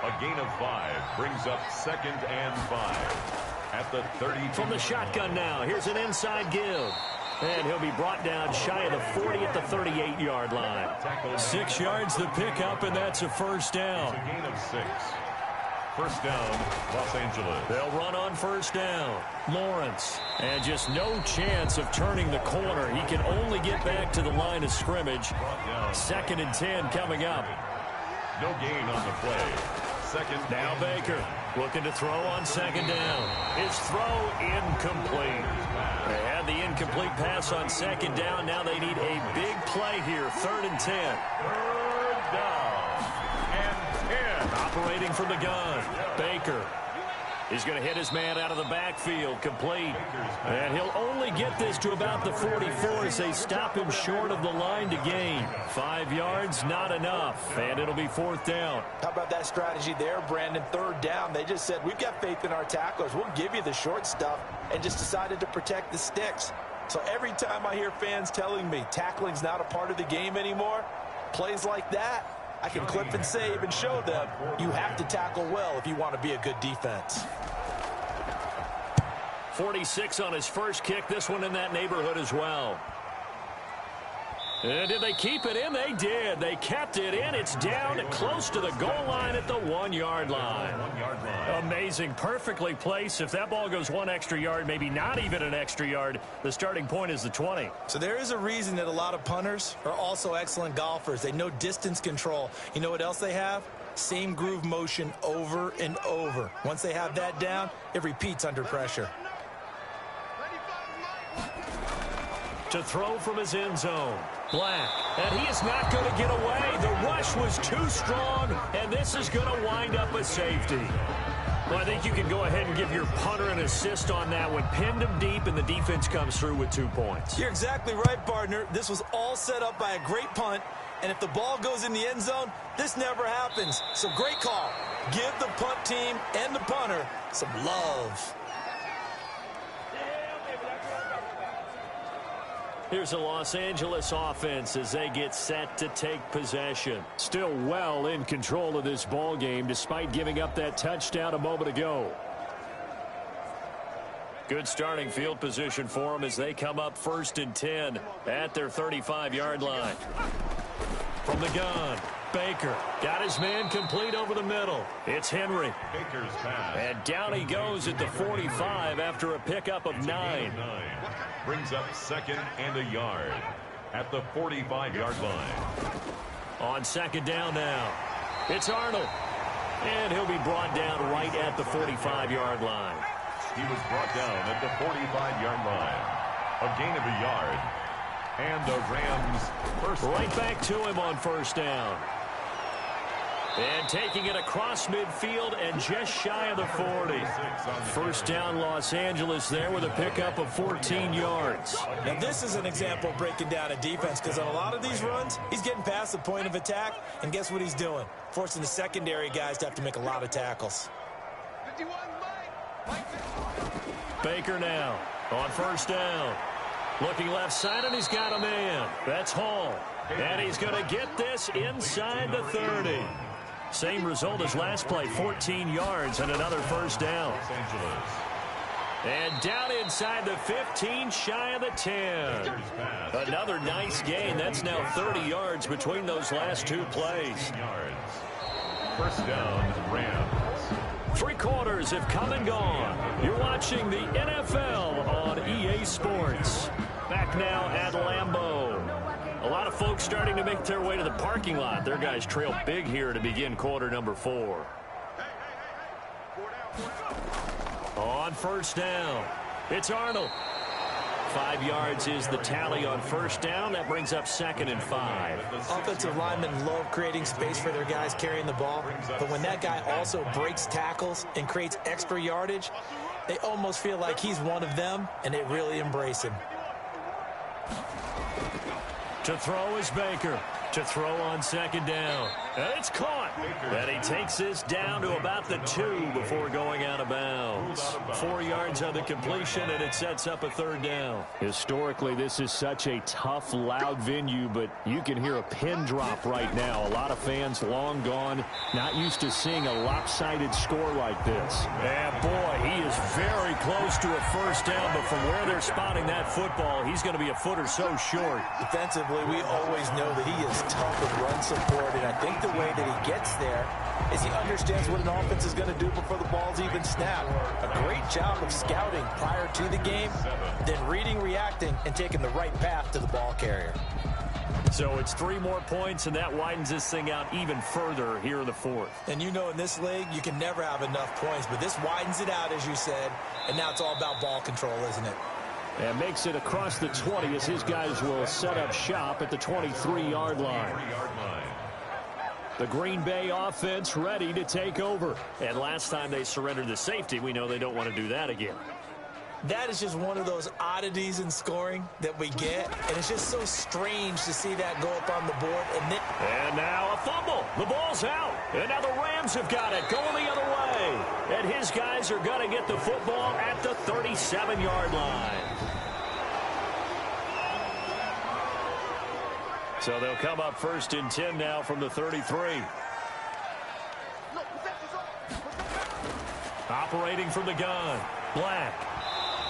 Speaker 1: A gain of 5 brings up 2nd and 5 at the 30.
Speaker 2: From the shotgun now. Here's an inside give. And he'll be brought down shy of the 40 at the 38-yard line. 6 yards the pickup, and that's a 1st down.
Speaker 1: It's a gain of 6. 1st down, Los Angeles.
Speaker 2: They'll run on 1st down. Lawrence. And just no chance of turning the corner. He can only get back to the line of scrimmage. 2nd and 10 coming up.
Speaker 1: No gain on the play. 2nd.
Speaker 2: Now Baker looking to throw on 2nd down. His throw incomplete. They had the incomplete pass on 2nd down. Now they need a big play here. 3rd and 10.
Speaker 1: 3rd down. And 10.
Speaker 2: Operating from the gun. Baker. He's going to hit his man out of the backfield. Complete. And he'll only get this to about the 44 as they stop him short of the line to gain. 5 yards, not enough. And it'll be 4th down.
Speaker 3: How about that strategy there, Brandon? 3rd down. They just said, we've got faith in our tacklers. We'll give you the short stuff, and just decided to protect the sticks. So every time I hear fans telling me tackling's not a part of the game anymore, plays like that, I can clip and save and show them you have to tackle well if you want to be a good defense.
Speaker 2: 46 on his first kick. This one in that neighborhood as well. Did they keep it in? They did. They kept it in. It's down close to the goal line at the 1-yard line. Amazing. Perfectly placed. If that ball goes one extra yard, maybe not even an extra yard, the starting point is the 20.
Speaker 3: So there is a reason that a lot of punters are also excellent golfers. They know distance control. You know what else they have? Same groove motion over and over. Once they have that down, it repeats under pressure.
Speaker 2: To throw from his end zone. Black. And he is not going to get away. The rush was too strong, and this is going to wind up a safety. Well, I think you can go ahead and give your punter an assist on that one. Pinned him deep, and the defense comes through with 2 points.
Speaker 3: You're exactly right, partner. This was all set up by a great punt, and if the ball goes in the end zone, this never happens. So great call. Give the punt team and the punter some love.
Speaker 2: Here's a Los Angeles offense as they get set to take possession. Still well in control of this ball game despite giving up that touchdown a moment ago. Good starting field position for them as they come up 1st and 10 at their 35-yard line. From the gun, Baker got his man complete over the middle. It's Henry.
Speaker 1: Baker's pass.
Speaker 2: And down he goes at the 45 after a pickup of 9.
Speaker 1: Brings up 2nd and a yard at the 45-yard line.
Speaker 2: On 2nd down now, it's Arnold. And he'll be brought down right at the 45-yard line.
Speaker 1: He was brought down at the 45-yard line. A gain of a yard. And the Rams first.
Speaker 2: Right back to him on 1st down. And taking it across midfield and just shy of the 40. 1st down Los Angeles there with a pickup of 14 yards.
Speaker 3: Now this is an example of breaking down a defense because on a lot of these runs, he's getting past the point of attack, and guess what he's doing? Forcing the secondary guys to have to make a lot of tackles.
Speaker 2: Baker now on 1st down. Looking left side, and he's got a man. That's Hall. And he's going to get this inside the 30. Same result as last play, 14 yards and another 1st down. And down inside the 15, shy of the 10. Another nice gain. That's now 30 yards between those last 2 plays.
Speaker 1: 1st down, Rams.
Speaker 2: 3 quarters have come and gone. You're watching the NFL on EA Sports. Back now at Lambeau. A lot of folks starting to make their way to the parking lot. Their guys trail big here to begin quarter number 4. On 1st down, it's Arnold. 5 yards is the tally on 1st down. That brings up 2nd and 5.
Speaker 3: Offensive linemen love creating space for their guys carrying the ball, but when that guy also breaks tackles and creates extra yardage, they almost feel like he's one of them, and they really embrace him.
Speaker 2: To throw is Baker. To throw on 2nd down. And it's caught. And he takes this down to about the 2 before going out of bounds. 4 yards on the completion, and it sets up a 3rd down. Historically, this is such a tough, loud venue, but you can hear a pin drop right now. A lot of fans long gone, not used to seeing a lopsided score like this. And boy, he is very close to a 1st down, but from where they're spotting that football, he's going to be a foot or so short.
Speaker 3: Defensively, we always know that he is tough with run support, and I think the way that he gets there is he understands what an offense is going to do before the ball's even snapped. A great job of scouting prior to the game, then reading, reacting, and taking the right path to the ball carrier.
Speaker 2: So it's 3 more points, and that widens this thing out even further here in the 4th.
Speaker 3: And you know in this league, you can never have enough points, but this widens it out, as you said, and now it's all about ball control, isn't it?
Speaker 2: And makes it across the 20 as his guys will set up shop at the 23-yard line. The Green Bay offense ready to take over. And last time they surrendered the safety, we know they don't want to do that again.
Speaker 3: That is just one of those oddities in scoring that we get, and it's just so strange to see that go up on the board.
Speaker 2: And now a fumble. The ball's out. And now the Rams have got it going the other way. And his guys are going to get the football at the 37-yard line. So they'll come up 1st and 10 now from the 33. Operating from the gun. Black.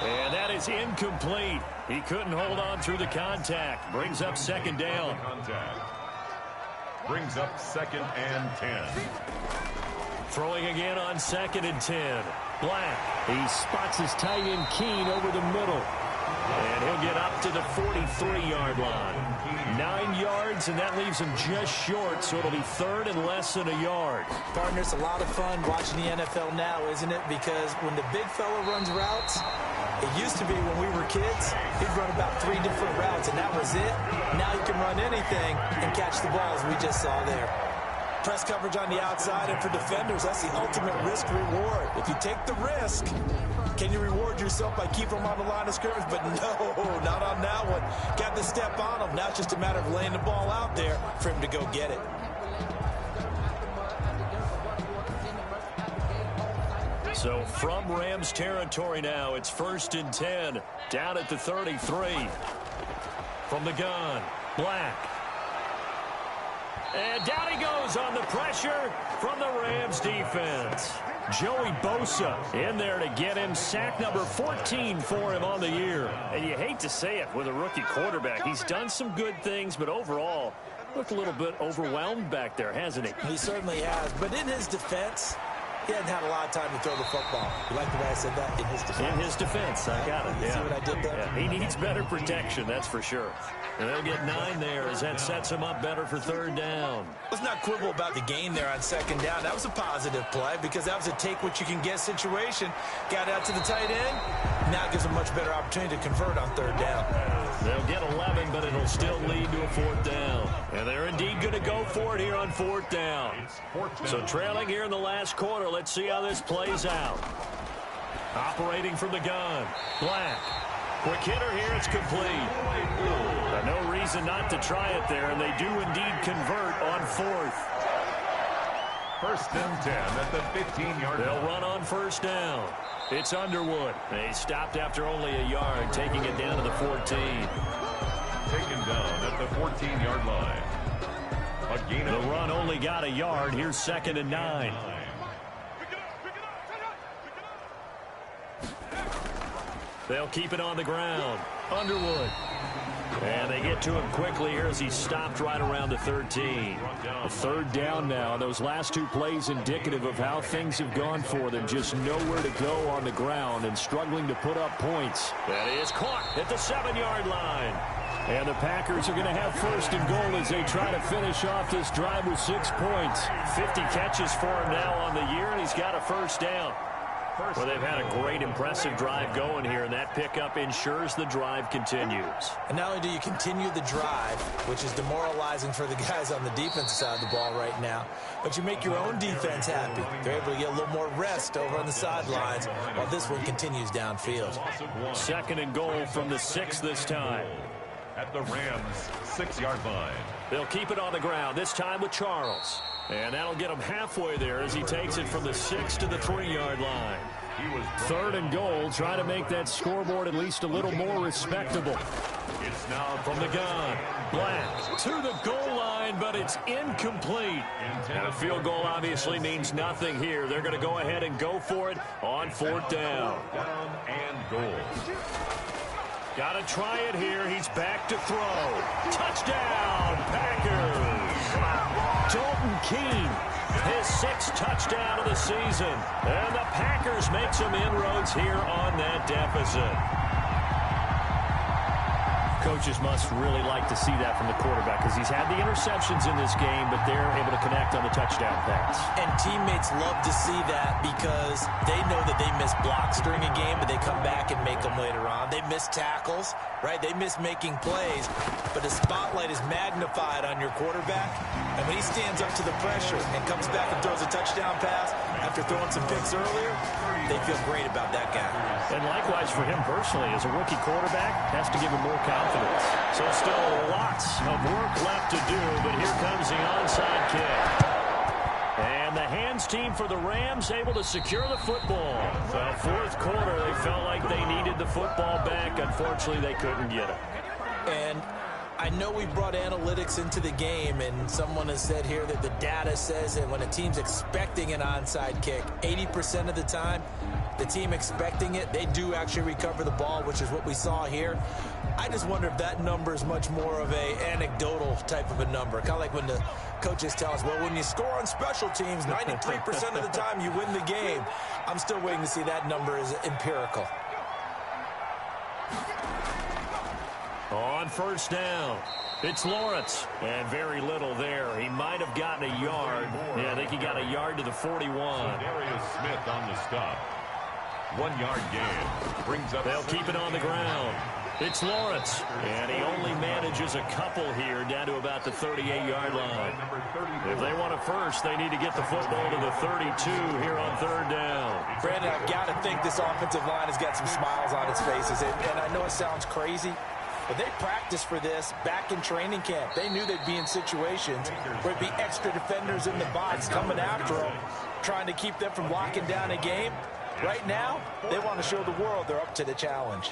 Speaker 2: And that is incomplete. He couldn't hold on through the contact. Brings up second down.
Speaker 1: Brings up 2nd and 10.
Speaker 2: Throwing again on 2nd and 10. Black. He spots his tight end Keene over the middle. And he'll get up to the 43-yard line. 9 yards, and that leaves him just short, so it'll be 3rd and less than a yard.
Speaker 3: Partner, it's a lot of fun watching the NFL now, isn't it? Because when the big fella runs routes, it used to be when we were kids, he'd run about 3 different routes, and that was it. Now he can run anything and catch the balls we just saw there. Press coverage on the outside, and for defenders, that's the ultimate risk-reward. If you take the risk, can you reward yourself by keeping them on the line of scrimmage? But no, not on that one. Got to step on them. Now it's just a matter of laying the ball out there for him to go get it.
Speaker 2: So from Rams territory now, it's 1st and 10, down at the 33. From the gun, Black. And down he goes on the pressure from the Rams defense. Joey Bosa in there to get him sack number 14 for him on the year. And you hate to say it with a rookie quarterback. He's done some good things, but overall looked a little bit overwhelmed back there, hasn't he?
Speaker 3: He certainly has. But in his defense, he hasn't had a lot of time to throw the football. You like the way I said that? In his defense.
Speaker 2: In his defense. I got it.
Speaker 3: See what I did there?
Speaker 2: Yeah, he needs better protection, that's for sure. And they'll get 9 there as that sets him up better for 3rd down.
Speaker 3: Let's not quibble about the gain there on 2nd down. That was a positive play because that was a take-what-you-can-get situation. Got out to the tight end. Now it gives him a much better opportunity to convert on 3rd down.
Speaker 2: They'll get 11, but it'll still lead to a 4th down. And they're indeed going to go for it here on 4th down. So trailing here in the last quarter, let's see how this plays out. Operating from the gun, Black. Quick hitter here, it's complete. No reason not to try it there, and they do indeed convert on 4th.
Speaker 1: 1st and 10 at the 15-yard line.
Speaker 2: They'll run on 1st down. It's Underwood. They stopped after only a yard, taking it down to the 14.
Speaker 1: Taken down at the 14-yard line. A gain
Speaker 2: the run only got a yard. Here's 2nd and 9. They'll keep it on the ground. Underwood. And they get to him quickly here as he stopped right around the 13. A 3rd down now. Those last 2 plays indicative of how things have gone for them. Just nowhere to go on the ground and struggling to put up points. That is caught at the 7-yard line. And the Packers are going to have 1st and goal as they try to finish off this drive with 6 points. 50 catches for him now on the year, and he's got a 1st down. Well, they've had a great, impressive drive going here, and that pickup ensures the drive continues.
Speaker 3: And not only do you continue the drive, which is demoralizing for the guys on the defensive side of the ball right now, but you make your own defense happy. They're able to get a little more rest over on the sidelines while this one continues downfield.
Speaker 2: 2nd and goal from the 6 this time.
Speaker 1: At the Rams' 6-yard line.
Speaker 2: They'll keep it on the ground, this time with Charles. And that'll get him halfway there as he takes it from the 6 to the 3-yard line. 3rd and goal, trying to make that scoreboard at least a little more respectable. It's now from the gun. Black to the goal line, but it's incomplete. And a field goal obviously means nothing here. They're going to go ahead and go for it on 4th down.
Speaker 1: Down and goal.
Speaker 2: Got to try it here. He's back to throw. Touchdown, Packers. Dalton Keene, his 6th touchdown of the season. And the Packers make some inroads here on that deficit. Coaches must really like to see that from the quarterback because he's had the interceptions in this game, but they're able to connect on the touchdown pass.
Speaker 3: And teammates love to see that because they know that they miss blocks during a game, but they come back and make them later on. They miss tackles, right? They miss making plays, but the spotlight is magnified on your quarterback. And when he stands up to the pressure and comes back and throws a touchdown pass after throwing some picks earlier, they feel great about that guy.
Speaker 2: And likewise for him personally, as a rookie quarterback, has to give him more confidence. So still lots of work left to do, but here comes the onside kick. And the hands team for the Rams able to secure the football. So 4th quarter, they felt like they needed the football back. Unfortunately, they couldn't get it.
Speaker 3: And I know we brought analytics into the game, and someone has said here that the data says that when a team's expecting an onside kick, 80% of the time, the team expecting it, they do actually recover the ball, which is what we saw here. I just wonder if that number is much more of a anecdotal type of a number. Kind of like when the coaches tell us, well, when you score on special teams, 93% of the time you win the game. I'm still waiting to see that number is empirical.
Speaker 2: On first down, it's Lawrence, and very little there. He might have gotten a yard. Yeah, I think he got a yard to the 41.
Speaker 1: ThatDudeBSmith on the stop. 1 yard gain. Brings up.
Speaker 2: They'll keep it on the ground. It's Lawrence, and he only manages a couple here down to about the 38-yard line. If they want a first, they need to get the football to the 32 here on third down.
Speaker 3: Brandon, I've got to think this offensive line has got some smiles on its faces, and I know it sounds crazy, but they practiced for this back in training camp. They knew they'd be in situations where there'd be extra defenders in the box coming after them, trying to keep them from locking down a game. Right now, they want to show the world they're up to the challenge.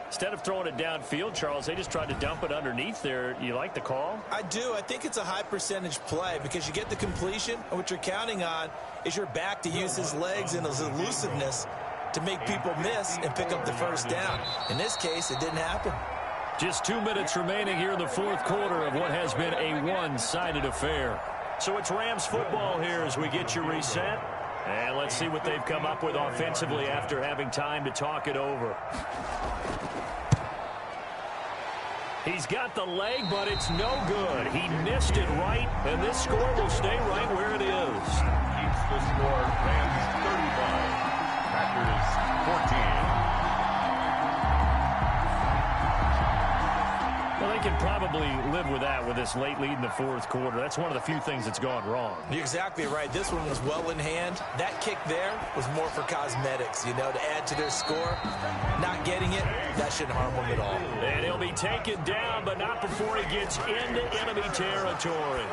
Speaker 2: Instead of throwing it downfield, Charles, they just tried to dump it underneath there. You like the call?
Speaker 3: I do. I think it's a high percentage play because you get the completion, and what you're counting on is your back to use his legs and his elusiveness to make people miss and pick up the first down. In this case, it didn't happen.
Speaker 2: Just 2 minutes remaining here in the fourth quarter of what has been a one-sided affair. So it's Rams football here as we get you reset. And let's see what they've come up with offensively after having time to talk it over. He's got the leg, but it's no good. He missed it right, and this score will stay right where it is.
Speaker 1: Keeps the score. Rams 35. Packers 14.
Speaker 2: Well, they can probably live with that with this late lead in the fourth quarter. That's one of the few things that's gone wrong.
Speaker 3: You're exactly right. This one was well in hand. That kick there was more for cosmetics, you know, to add to their score. Not getting it, that shouldn't harm them at all.
Speaker 2: And he'll be taken down, but not before he gets into enemy territory.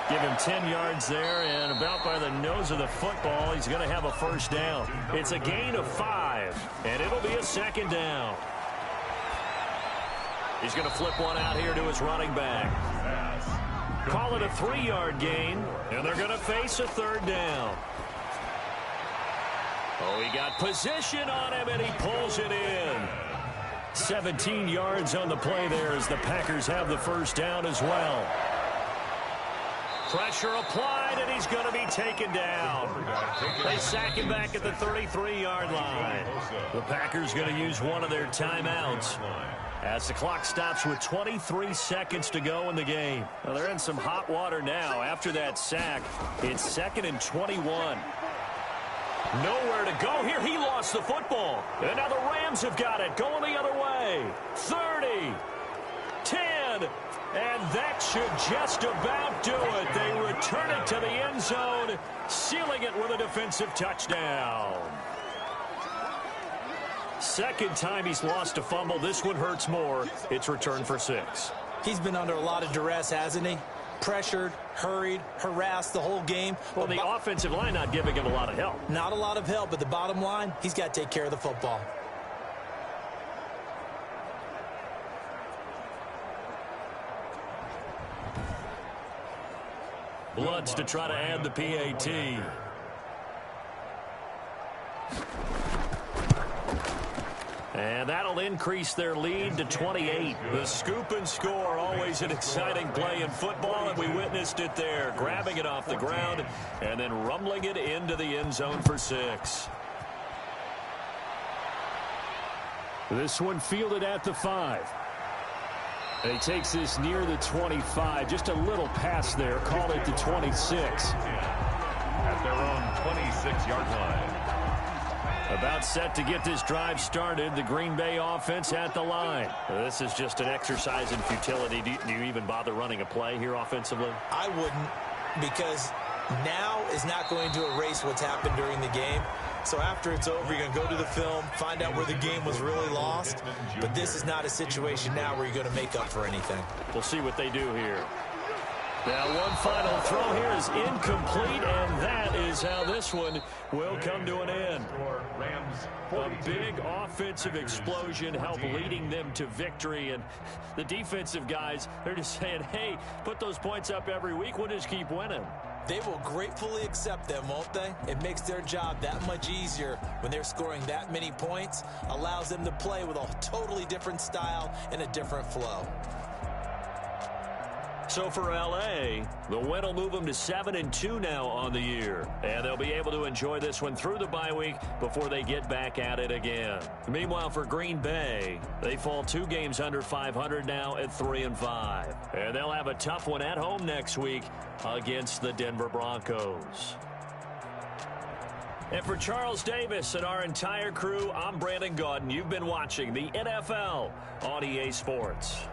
Speaker 2: Give him 10 yards there, and about by the nose of the football, he's going to have a first down. It's a gain of 5, and it'll be a second down. He's going to flip one out here to his running back. Call it a 3-yard gain, and they're going to face a third down. Oh, he got position on him, and he pulls it in. 17 yards on the play there as the Packers have the first down as well. Pressure applied, and he's going to be taken down. They sack him back at the 33-yard line. The Packers going to use one of their timeouts as the clock stops with 23 seconds to go in the game. Well, they're in some hot water now. After that sack, it's 2nd and 21. Nowhere to go here. He lost the football. And now the Rams have got it. Going the other way. 30. 10. And that should just about do it. They return it to the end zone, sealing it with a defensive touchdown. Second time he's lost a fumble. This one hurts more. It's returned for 6.
Speaker 3: He's been under a lot of duress, hasn't he? Pressured, hurried, harassed the whole game.
Speaker 2: Well, the offensive line not giving him a lot of help.
Speaker 3: Not a lot of help, but the bottom line, he's got to take care of the football.
Speaker 2: Bloods to try to add the PAT. And that'll increase their lead to 28. The scoop and score, always an exciting play in football, and we witnessed it there. Grabbing it off the ground and then rumbling it into the end zone for 6. This one fielded at the 5. And he takes this near the 25. Just a little pass there. Called it to 26.
Speaker 1: At their own 26-yard line.
Speaker 2: About set to get this drive started. The Green Bay offense at the line. This is just an exercise in futility. Do you even bother running a play here offensively?
Speaker 3: I wouldn't, because now is not going to erase what's happened during the game. So after it's over, you're going to go to the film, find out where the game was really lost. But this is not a situation now where you're going to make up for anything.
Speaker 2: We'll see what they do here. Now one final throw here is incomplete, and that is how this one will come to an end. A big offensive explosion helped leading them to victory, and the defensive guys, they're just saying, hey, put those points up every week, we'll just keep winning.
Speaker 3: They will gratefully accept them, won't they? It makes their job that much easier when they're scoring that many points, allows them to play with a totally different style and a different flow.
Speaker 2: So for L.A., the win will move them to 7-2 now on the year. And they'll be able to enjoy this one through the bye week before they get back at it again. Meanwhile, for Green Bay, they fall 2 games under 500 now at 3-5. And they'll have a tough one at home next week against the Denver Broncos. And for Charles Davis and our entire crew, I'm Brandon Gaudin. You've been watching the NFL on EA Sports.